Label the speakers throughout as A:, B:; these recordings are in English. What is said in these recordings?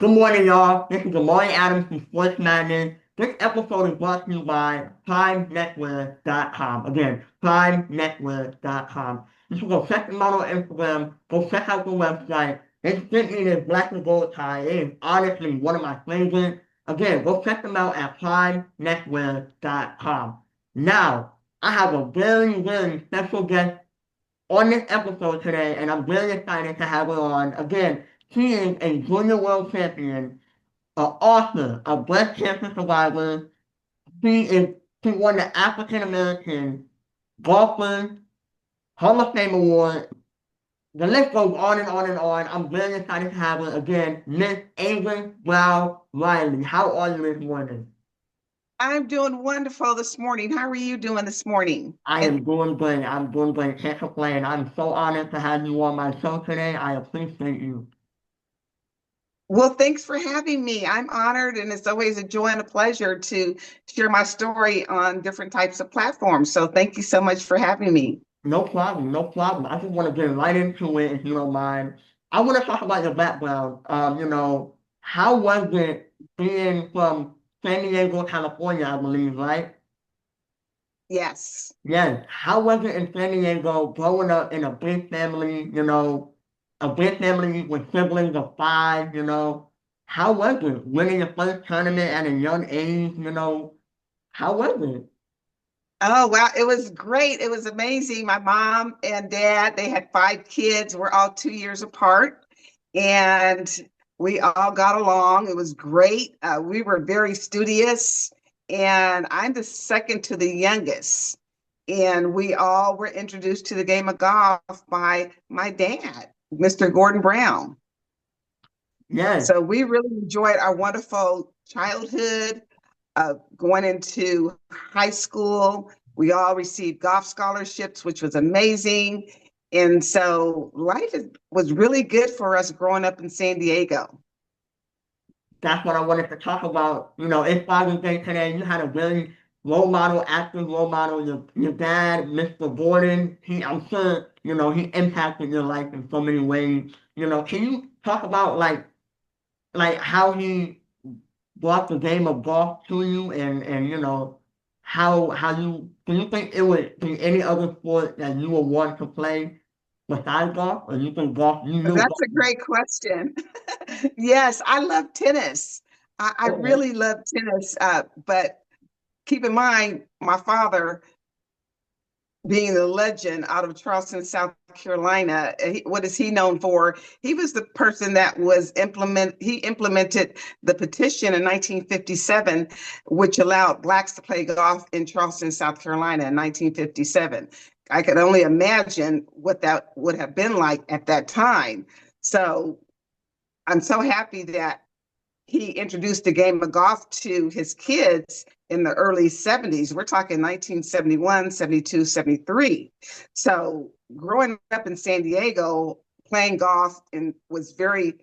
A: Good morning, y'all. This is Amari Adams from Sports Madness. This episode is brought to you by PrimeNetwear.com. Again, PrimeNetwear.com. You should go check them out on Instagram. Go check out the website. They sent me this black and gold tie. It is honestly one of my favorites. Again, go check them out at PrimeNetwear.com. Now, I have a very, very special guest on this episode today, and I'm very excited to have her on. Again, she is a junior world champion, an author, a breast cancer survivor. She won the African American Golfers Hall of Fame Award. The list goes on and on and on. I'm very excited to have her again, Miss Avis Brown-Riley. How are you this morning?
B: I'm doing wonderful this morning. How are you doing this morning?
A: I
B: And
A: am doing great. I'm doing great. Can't complain. I'm so honored to have you on my show today. I appreciate you.
B: well, thanks for having me. I'm honored, and it's always a joy and a pleasure to share my story on different types of platforms. So thank you so much for having me.
A: No problem, no problem. I just want to get right into it if you don't mind. I want to talk about your background. How was it being from San Diego, California, I believe, right?
B: Yes.
A: Yes. How was it in San Diego growing up in a big family, a big family with siblings of five, How was it winning your first tournament at a young age? How was it?
B: Oh, wow. It was great. It was amazing. My mom and dad, they had five kids. We're all 2 years apart, and we all got along. It was great. We were very studious, and I'm the second to the youngest. And we all were introduced to the game of golf by my dad, Mr. Gordon Brown.
A: Yes.
B: So we really enjoyed our wonderful childhood, going into high school. We all received golf scholarships, which was amazing. And so was really good for us growing up in San Diego.
A: That's what I wanted to talk about. It's Father's Day today. You had a very role model, active role model. Your dad, Mr. Gordon, I'm sure, he impacted your life in so many ways. Can you talk about like how he brought the game of golf to you and how do you think it would be any other sport that you would want to play besides golf? Or you think you knew
B: That's
A: golf?
B: a great question. Yes, I love tennis. I
A: Okay.
B: really love tennis. But keep in mind, my father being a legend out of Charleston, South Carolina. What is he known for? He was the person that he implemented the petition in 1957, which allowed blacks to play golf in Charleston, South Carolina in 1957. I could only imagine what that would have been like at that time. So I'm so happy that he introduced the game of golf to his kids in the early 70s. We're talking 1971, 72, 73. So growing up in San Diego, playing golf and was very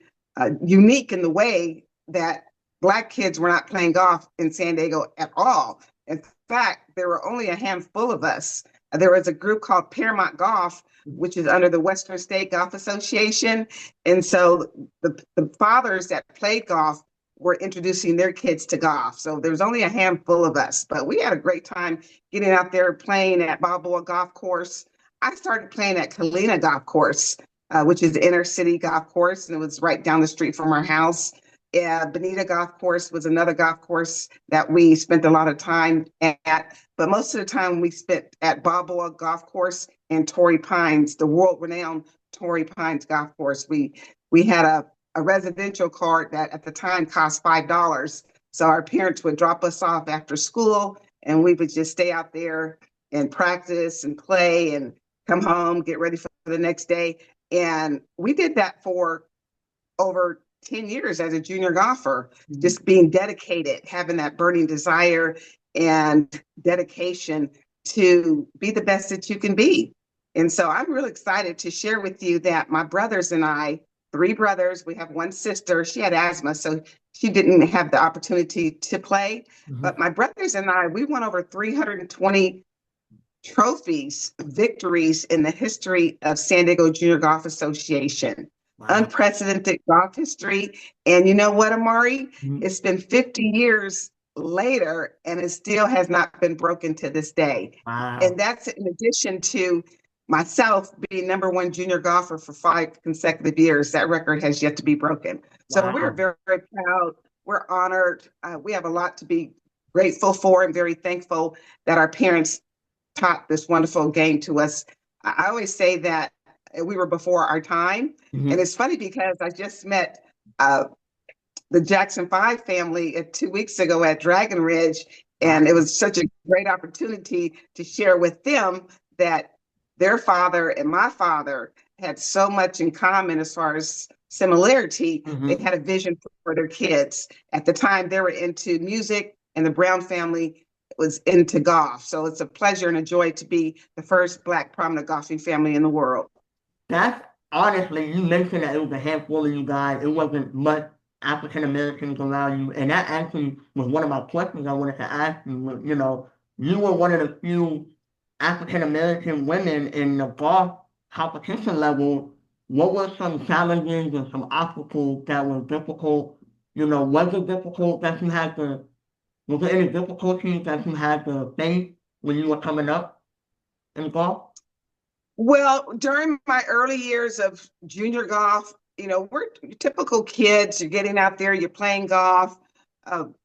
B: unique in the way that Black kids were not playing golf in San Diego at all. In fact, there were only a handful of us. There was a group called Paramount Golf, which is under the Western State Golf Association. And so the fathers that played golf were introducing their kids to golf. So there was only a handful of us, but we had a great time getting out there playing at Balboa Golf Course. I started playing at Kalina Golf Course, which is the inner city golf course, and it was right down the street from our house. Bonita Golf Course was another golf course that we spent a lot of time at, but most of the time we spent at Balboa Golf Course and Torrey Pines, the world-renowned Torrey Pines Golf Course. We had a residential card that at the time cost $5. So our parents would drop us off after school, and we would just stay out there and practice and play and come home, get ready for the next day. And we did that for over 10 years as a junior golfer, just being dedicated, having that burning desire and dedication to be the best that you can be. And so I'm really excited to share with you that my brothers and I, three brothers, we have one sister, she had asthma, so she didn't have the opportunity to play.
A: Mhm.
B: But my brothers and I, we won over 320 trophies, victories in the history of San Diego Junior Golf Association.
A: Wow.
B: unprecedented golf history. And you know what, Amari?
A: Mhm.
B: It's been 50 years later and it still has not been broken to this day. And
A: Wow.
B: that's in addition to myself being number one junior golfer for 5 consecutive years. That record has yet to be broken. So we're
A: Wow.
B: very, very proud. We're honored. We have a lot to be grateful for and very thankful that our parents taught this wonderful game to us. I always say that we were before our time. And
A: Mhm.
B: it's funny because I just met uh, the Jackson Five family 2 weeks ago at Dragon Ridge. And it
A: Wow.
B: was such a great opportunity to share with them that their father and my father had so much in common as far as similarity. They
A: Mhm.
B: had a vision for their kids. At the time, they were into music, and the Brown family was into golf. So it's a pleasure and a joy to be the first Black prominent golfing family in the world.
A: That's honestly, you mentioned that it was a handful of you guys. It wasn't much African Americans around you. And that actually was one of my questions I wanted to ask you. You were one of the few African American women in the golf competition level. What were some challenges and some obstacles that were difficult? Was it difficult that you had to, was there any difficulties that you had to face when you were coming up in golf?
B: Well, during my early years of junior golf, we're typical kids. You're getting out there, you're playing golf.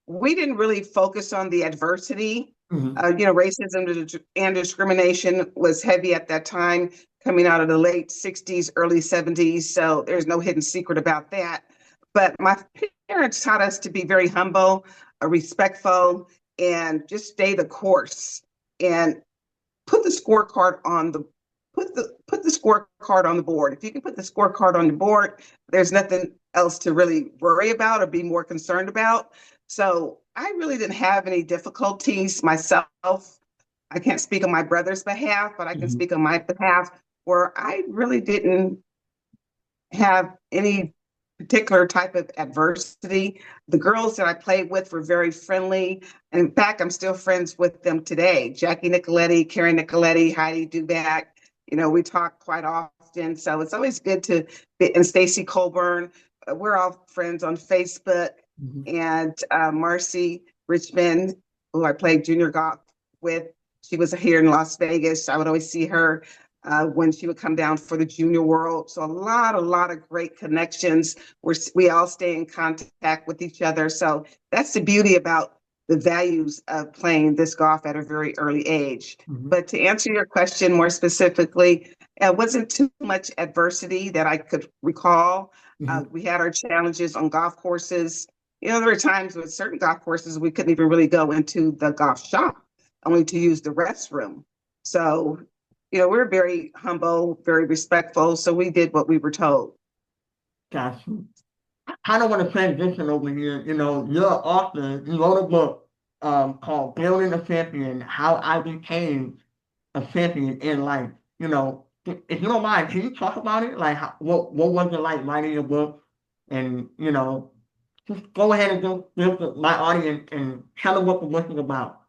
B: We didn't really focus on the adversity.
A: Hmm.
B: Racism and discrimination was heavy at that time, coming out of the late 60s, early 70s. So there's no hidden secret about that. But my parents taught us to be very humble, respectful, and just stay the course. And put the scorecard on the put the scorecard on the board. If you can put the scorecard on the board, there's nothing else to really worry about or be more concerned about. So I really didn't have any difficulties myself. I can't speak on my brother's behalf, but I can
A: Hmm.
B: speak on my behalf where I really didn't have any particular type of adversity. The girls that I played with were very friendly. And in fact, I'm still friends with them today. Jackie Nicoletti, Karen Nicoletti, Heidi Duback. We talk quite often. So it's always good to be, and Stacy Colburn. We're all friends on Facebook.
A: Hmm.
B: And Marcy Richmond, who I played junior golf with, she was here in Las Vegas. I would always see her when she would come down for the Junior World. So a lot of great connections. We all stay in contact with each other. So that's the beauty about the values of playing this golf at a very early age.
A: Hmm.
B: But to answer your question more specifically, it wasn't too much adversity that I could recall.
A: Hmm.
B: We had our challenges on golf courses. There were times with certain golf courses we couldn't even really go into the golf shop, only to use the restroom. So we're very humble, very respectful. So we did what we were told.
A: Gotcha. I kind of want to transition over here. You're an author. You wrote a book called Building a Champion, How I Became a Champion in Life. If you don't mind, can you talk about it? Like, what was it like writing your book? And, just go ahead and give my audience and tell them what the book is about.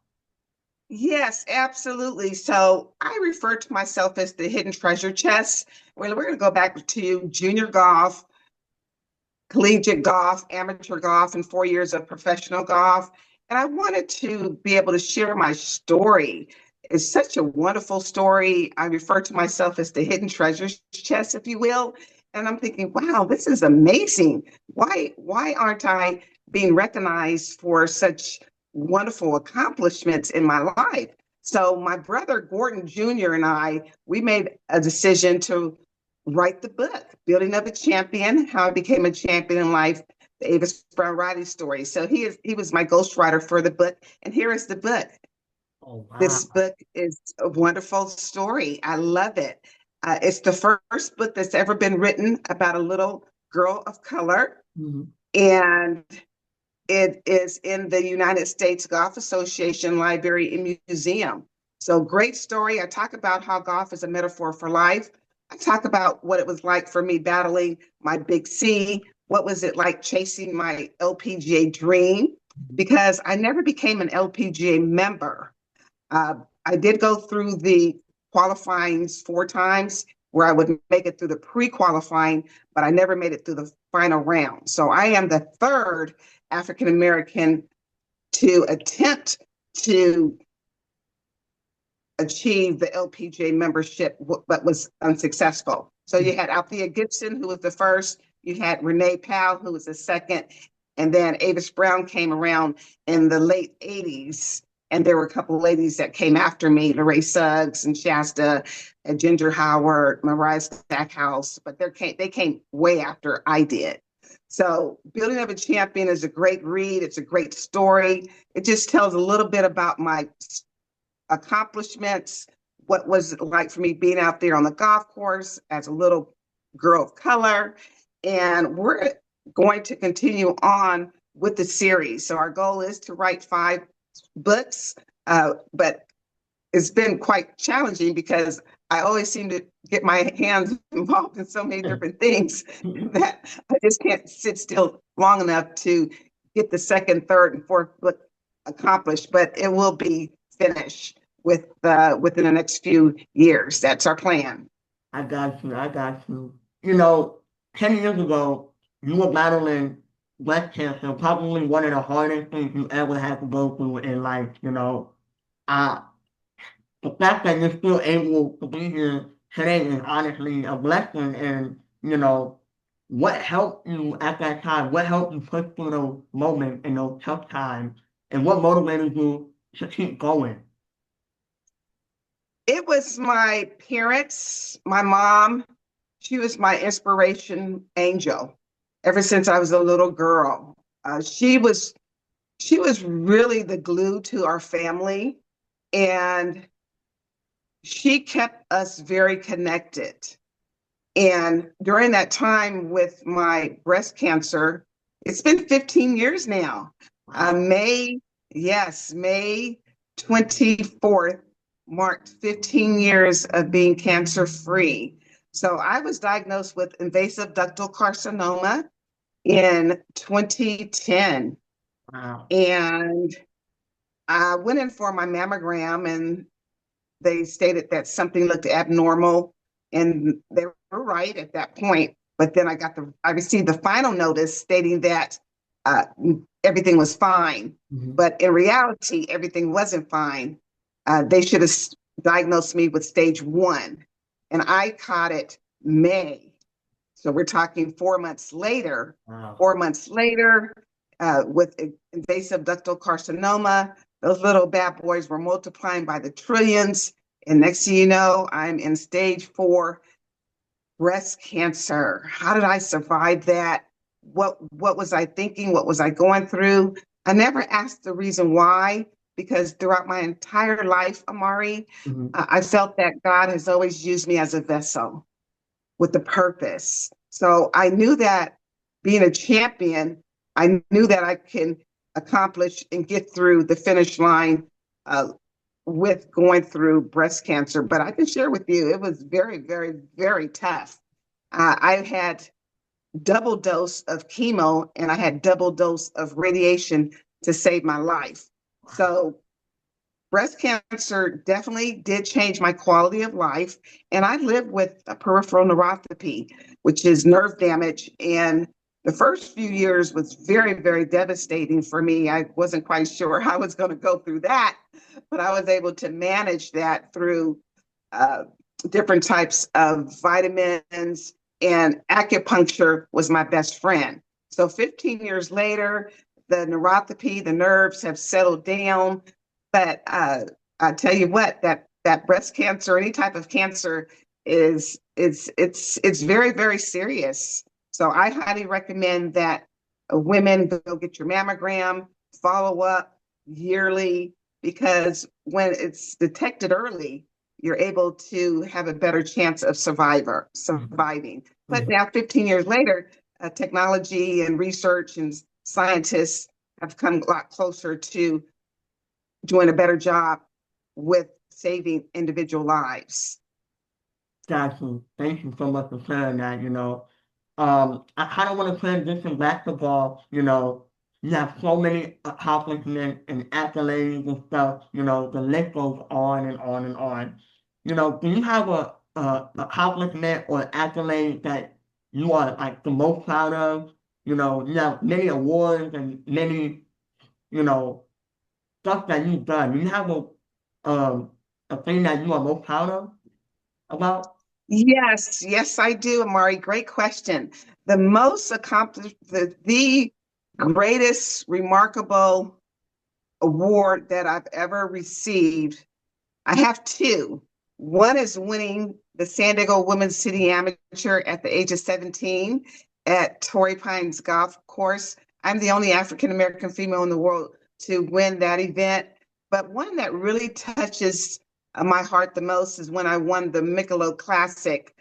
B: Yes, absolutely. So I refer to myself as the hidden treasure chest. Well, we're going to go back to junior golf, collegiate golf, amateur golf, and 4 years of professional golf. And I wanted to be able to share my story. It's such a wonderful story. I refer to myself as the hidden treasure chest, if you will. And I'm thinking, wow, this is amazing. Why aren't I being recognized for such wonderful accomplishments in my life? So my brother Gordon Jr. and we made a decision to write the book, Building Up a Champion, How I Became a Champion in Life, the Avis Brown-Riley story. So he was my ghostwriter for the book. And here is the book.
A: Oh, wow.
B: This book is a wonderful story. I love it. It's the first book that's ever been written about a little girl of color.
A: Mhm.
B: And it is in the United States Golf Association Library and Museum. So great story. I talk about how golf is a metaphor for life. I talk about what it was like for me battling my big C. What was it like chasing my LPGA dream? Because I never became an LPGA member. I did go through the qualifying 4 times, where I would make it through the pre-qualifying, but I never made it through the final round. So I am the third African American to attempt to achieve the LPGA membership, but was unsuccessful. So you had Althea Gibson, who was the first, you had Renee Powell, who was the second, and then Avis Brown came around in the late 80s. And there were a couple of ladies that came after me, Lorraine Suggs and Shasta and Ginger Howard, Mariah Stackhouse, but they came way after I did. So Building of a Champion is a great read. It's a great story. It just tells a little bit about my accomplishments, what was it like for me being out there on the golf course as a little girl of color. And we're going to continue on with the series. So our goal is to write 5 books, but it's been quite challenging because I always seem to get my hands involved in so many different things that I just can't sit still long enough to get the second, third, and fourth book accomplished, but it will be finished within the next few years. That's our plan.
A: I got you. I got you. You know, 10 years ago, you were battling breast cancer, probably one of the hardest things you ever had to go through in life, you know. Uh, the fact that you're still able to be here today is honestly a blessing. And, you know, what helped you at that time? What helped you push through those moments and those tough times? And what motivated you to keep going?
B: It was my parents, my mom. She was my inspiration angel ever since I was a little girl. She was really the glue to our family, and she kept us very connected. And during that time with my breast cancer, it's been 15 years now.
A: Wow.
B: May 24th marked 15 years of being cancer free. So I was diagnosed with invasive ductal carcinoma in 2010.
A: Wow.
B: And I went in for my mammogram, and they stated that something looked abnormal, and they were right at that point. But then I received the final notice stating that uh, everything was fine.
A: Mhm.
B: But in reality, everything wasn't fine. They should have diagnosed me with stage 1, and I caught it May. So we're talking 4 months later.
A: Wow.
B: 4 months later, with invasive ductal carcinoma, those little bad boys were multiplying by the trillions. And next thing you know, I'm in stage 4 breast cancer. How did I survive that? What was I thinking? What was I going through? I never asked the reason why, because throughout my entire life, Amari,
A: Mhm.
B: I felt that God has always used me as a vessel with a purpose. So I knew that being a champion, I knew that I can accomplish and get through the finish line uh, with going through breast cancer. But I can share with you, it was very, very, very tough. I had double dose of chemo, and I had double dose of radiation to save my life. So breast cancer definitely did change my quality of life. And I live with a peripheral neuropathy, which is nerve damage. And the first few years was very, very devastating for me. I wasn't quite sure how I was going to go through that, but I was able to manage that through uh, different types of vitamins, and acupuncture was my best friend. So 15 years later, the neuropathy, the nerves have settled down. But I tell you what, that breast cancer, any type of cancer, it's very, very serious. So I highly recommend that women go get your mammogram, follow up yearly, because when it's detected early, you're able to have a better chance of
A: Mhm.
B: surviving. But
A: Mhm.
B: now, 15 years later, technology and research and scientists have come a lot closer to doing a better job with saving individual lives.
A: Got you. Thank you so much for sharing that, you know. I kind of want to transition back to golf, you know. You have so many accomplishments and accolades and stuff, you know, the list goes on and on and on. You know, do you have a accomplishment or accolade that you are like the most proud of? You know, you have many awards and many, you know, stuff that you've done. Do you have a thing that you are most proud of about?
B: Yes, yes, I do, Amari. Great question. The most accomplished, the greatest remarkable award that I've ever received, I have two. One is winning the San Diego Women's City Amateur at the age of 17 at Torrey Pines Golf Course. I'm the only African American female in the world to win that event. But one that really touches my heart the most is when I won the Michelob Classic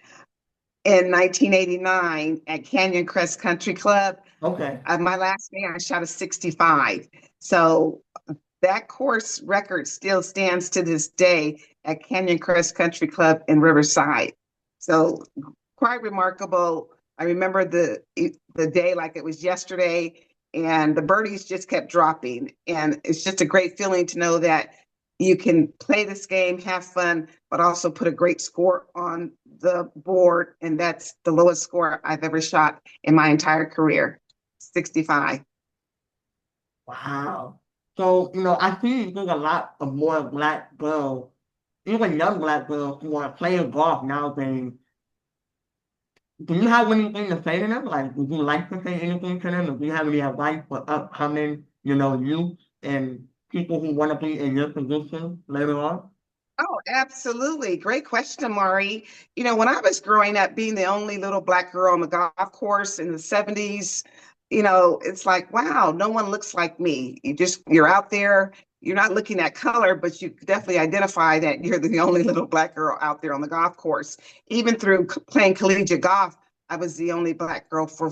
B: in 1989 at Canyon Crest Country Club.
A: Okay.
B: My last day, I shot a 65. So that course record still stands to this day at Canyon Crest Country Club in Riverside. So quite remarkable. I remember the day like it was yesterday, and the birdies just kept dropping. And it's just a great feeling to know that you can play this game, have fun, but also put a great score on the board. And that's the lowest score I've ever shot in my entire career, 65.
A: Wow. So, you know, I see there's a lot of more black girls, even young black girls who are playing golf nowadays. Do you have anything to say to them? Like, would you like to say anything to them? Or do you have any advice for upcoming, you know, youth and people who want to be in your position later on?
B: Oh, absolutely. Great question, Mari. You know, when I was growing up, being the only little black girl on the golf course in the 70s, you know, it's like, wow, no one looks like me. You're out there, you're not looking at color, but you definitely identify that you're the only little black girl out there on the golf course. Even through playing collegiate golf, I was the only black girl for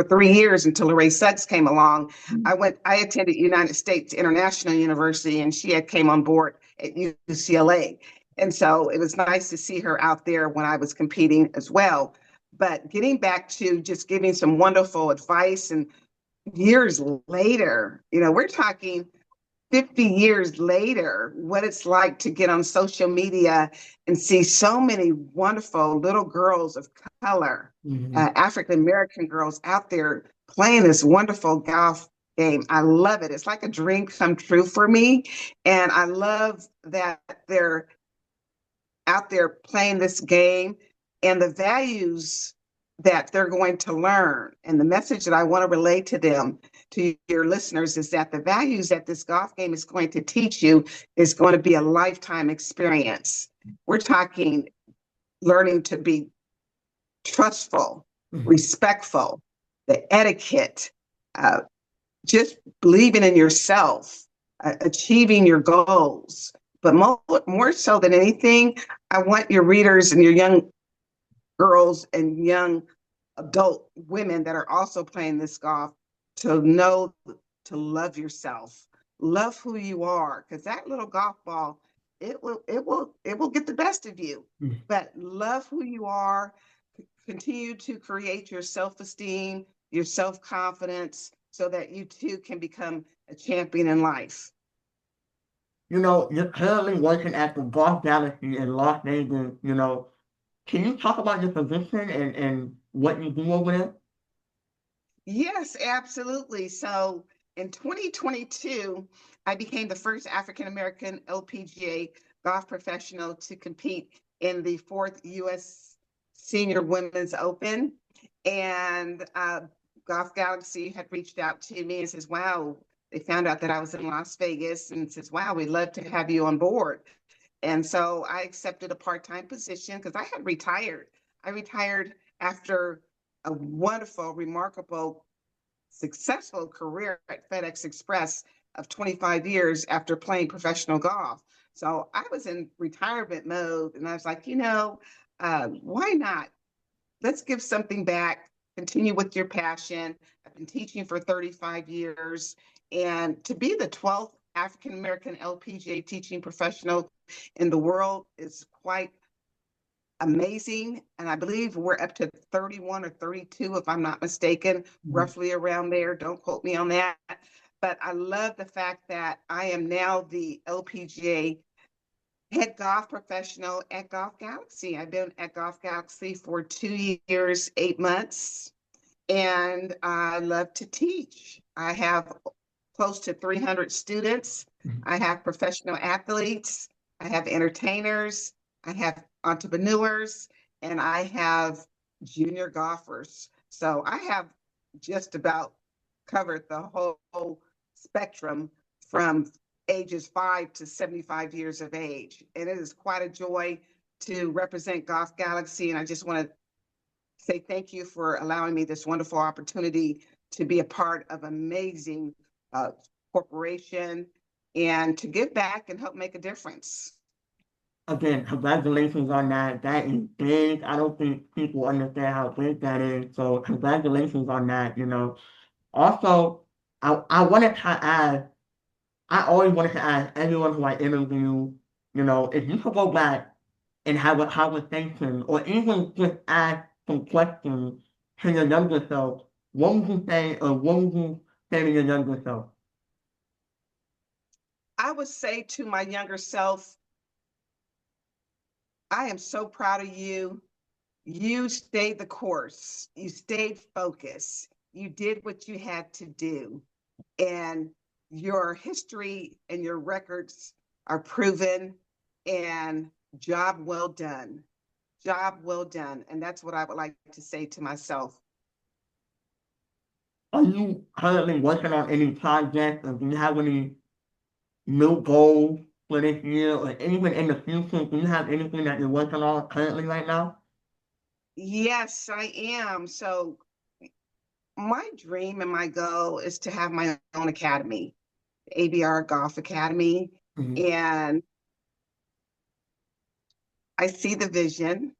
B: 3 years until Ray Suggs came along. I attended United States International University, and she had came on board at UCLA. And so it was nice to see her out there when I was competing as well. But getting back to just giving some wonderful advice, and years later, you know, we're talking 50 years later, what it's like to get on social media and see so many wonderful little girls of color,
A: Mhm.
B: African American girls out there playing this wonderful golf game. I love it. It's like a dream come true for me. And I love that they're out there playing this game and the values that they're going to learn. And the message that I want to relay to them, to your listeners, is that the values that this golf game is going to teach you is going to be a lifetime experience. We're talking learning to be trustful,
A: Mhm.
B: respectful, the etiquette, uh, just believing in yourself, achieving your goals. But more so than anything, I want your readers and your young girls and young adult women that are also playing this golf to know to love yourself, love who you are, because that little golf ball, it will get the best of you.
A: Mhm.
B: But love who you are, continue to create your self-esteem, your self-confidence, so that you too can become a champion in life.
A: You know, you're currently working at the Golf Galaxy in Las Vegas, you know. Can you talk about your position and what you do over there?
B: Yes, absolutely. So in 2022, I became the first African American LPGA golf professional to compete in the fourth U.S. Senior Women's Open. And Golf Galaxy had reached out to me and says, wow, they found out that I was in Las Vegas and says, wow, we'd love to have you on board. And so I accepted a part-time position because I had retired. I retired after a wonderful, remarkable, successful career at FedEx Express of 25 years after playing professional golf. So I was in retirement mode, and I was like, why not? Let's give something back, continue with your passion. I've been teaching for 35 years, and to be the 12th African American LPGA teaching professional in the world is quite amazing. And I believe we're up to 31 or 32, if I'm not mistaken,
A: Mhm.
B: roughly around there. Don't quote me on that. But I love the fact that I am now the LPGA head golf professional at Golf Galaxy. I've been at Golf Galaxy for 2 years, 8 months, and I love to teach. I have close to 300 students.
A: Mhm.
B: I have professional athletes. I have entertainers. I have entrepreneurs, and I have junior golfers. So I have just about covered the whole spectrum from ages 5 to 75 years of age. And it is quite a joy to represent Golf Galaxy. And I just want to say thank you for allowing me this wonderful opportunity to be a part of amazing uh, corporation and to give back and help make a difference.
A: Again, congratulations on that. That is big. I don't think people understand how big that is. So congratulations on that, you know. Also, I wanted to ask, I always wanted to ask everyone who I interview, you know, if you could go back and have a conversation or even just ask some questions to your younger self, what would you say or what would you say to your younger self?
B: I would say to my younger self, I am so proud of you. You stayed the course, you stayed focused, you did what you had to do, and your history and your records are proven. And job well done. Job well done. And that's what I would like to say to myself.
A: Are you currently working on any projects or do you have any new goals for this year or even in the future? Do you have anything that you're working on currently right now?
B: Yes, I am. So my dream and my goal is to have my own academy, ABR Golf Academy.
A: Mhm.
B: And I see the vision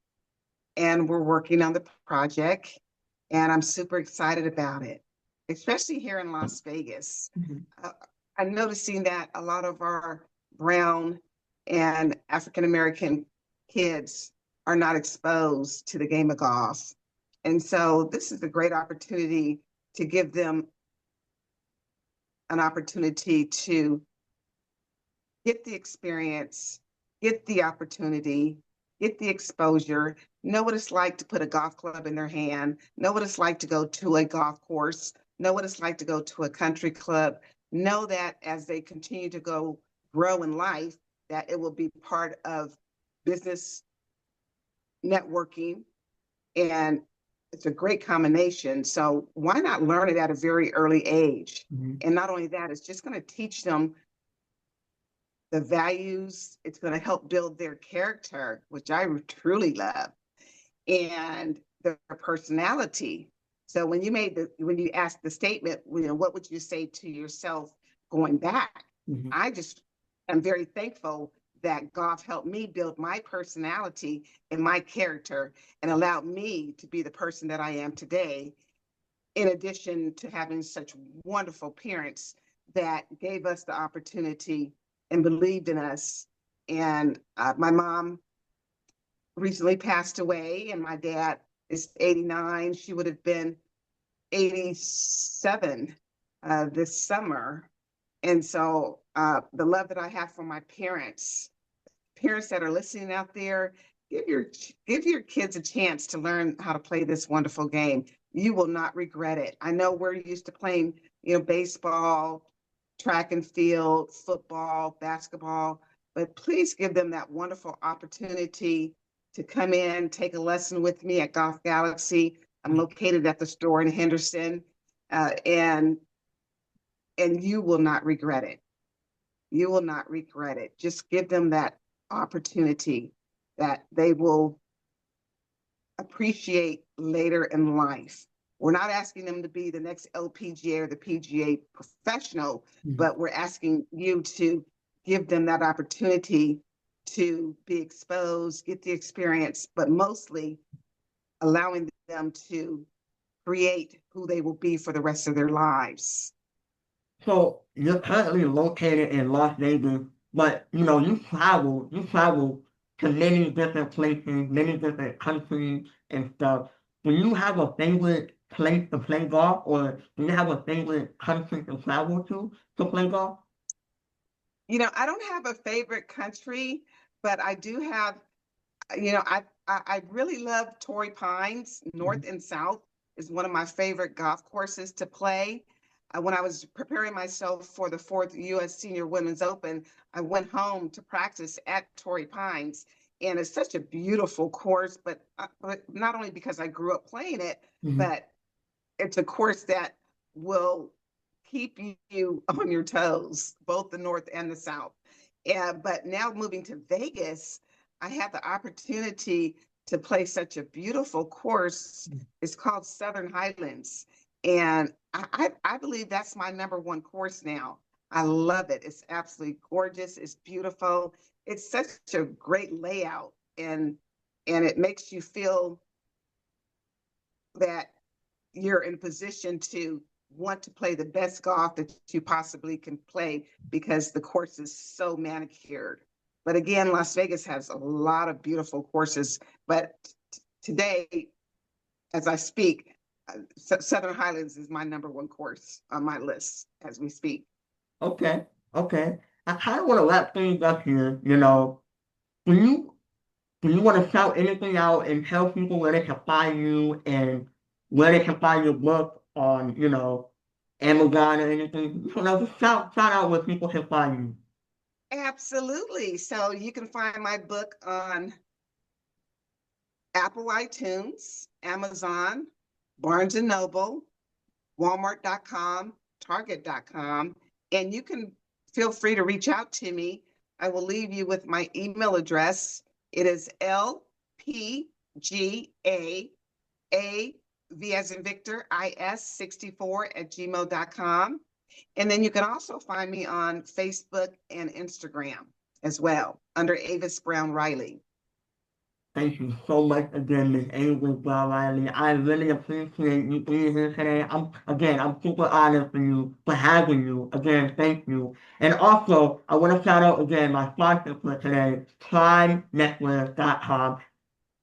B: and we're working on the project. And I'm super excited about it, especially here in Las Vegas.
A: Mhm.
B: Uh, I'm noticing that a lot of our brown and African American kids are not exposed to the game of golf. And so this is a great opportunity to give them an opportunity to get the experience, get the opportunity, get the exposure, know what it's like to put a golf club in their hand, know what it's like to go to a golf course, know what it's like to go to a country club, know that as they continue to go grow in life, that it will be part of business networking, and it's a great combination. So why not learn it at a very early age?
A: Mhm.
B: And not only that, it's just going to teach them the values. It's going to help build their character, which I truly love, and their personality. So when you asked the statement, what would you say to yourself going back?
A: Mhm.
B: I just am very thankful that golf helped me build my personality and my character and allowed me to be the person that I am today, in addition to having such wonderful parents that gave us the opportunity and believed in us. And my mom recently passed away, and my dad is 89. She would have been 87 this summer. And so the love that I have for my parents, parents that are listening out there, give your give your kids a chance to learn how to play this wonderful game. You will not regret it. I know we're used to playing, baseball, track and field, football, basketball, but please give them that wonderful opportunity to come in, take a lesson with me at Golf Galaxy. I'm located at the store in Henderson, and you will not regret it. You will not regret it. Just give them that opportunity that they will appreciate later in life. We're not asking them to be the next LPGA or the PGA professional,
A: Mhm.
B: but we're asking you to give them that opportunity to be exposed, get the experience, but mostly allowing them to create who they will be for the rest of their lives.
A: So you're currently located in Las Vegas, but you know you travel to many different places, many different countries and stuff. Do you have a favorite place to play golf, or do you have a favorite country to travel to play golf?
B: I don't have a favorite country, but I do have, I really love Torrey Pines.
A: Mhm.
B: North and South is one of my favorite golf courses to play. When I was preparing myself for the fourth U.S. Senior Women's Open, I went home to practice at Torrey Pines, and it's such a beautiful course. But not only because I grew up playing it,
A: Mhm.
B: but it's a course that will keep you on your toes, both the North and the South. But now moving to Vegas, I had the opportunity to play such a beautiful course. It's called Southern Highlands. And I believe that's my number one course now. I love it. It's absolutely gorgeous. It's beautiful. It's such a great layout, and it makes you feel that you're in position to want to play the best golf that you possibly can play because the course is so manicured. But again, Las Vegas has a lot of beautiful courses. But today, as I speak, Southern Highlands is my number one course on my list as we speak.
A: Okay, okay. I kind of want to wrap things up here. Do you do you want to shout anything out and tell people where they can find you and where they can find your book on, Amazon or anything? Just shout out where people can find you.
B: Absolutely. So you can find my book on Apple iTunes, Amazon, Barnes and Noble, Walmart.com, Target.com, and you can feel free to reach out to me. I will leave you with my email address. It is LPGA, V as in Victor, IS64 @gmail.com. And then you can also find me on Facebook and Instagram as well under Avis Brown-Riley.
A: Thank you so much again, Miss Avis Brown-Riley. I really appreciate you being here today. I'm super honored for you, for having you. Again, thank you. And also, I want to shout out again my sponsor for today, PrimeNetwork.com.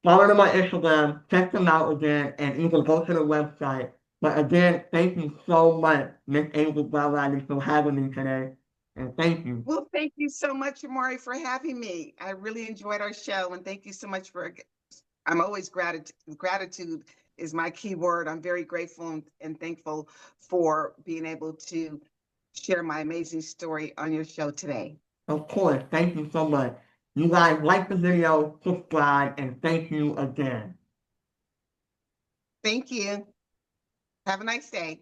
A: Follow them on Instagram, check them out again, and even go to the website. But again, thank you so much, Miss Avis Brown-Riley, for having me today. And thank you.
B: Well, thank you so much, Amari, for having me. I really enjoyed our show, and thank you so much for. I'm always gratitude. Gratitude is my key word. I'm very grateful and thankful for being able to share my amazing story on your show today.
A: Of course, thank you so much. You guys like the video, subscribe, and thank you again.
B: Thank you. Have a nice day.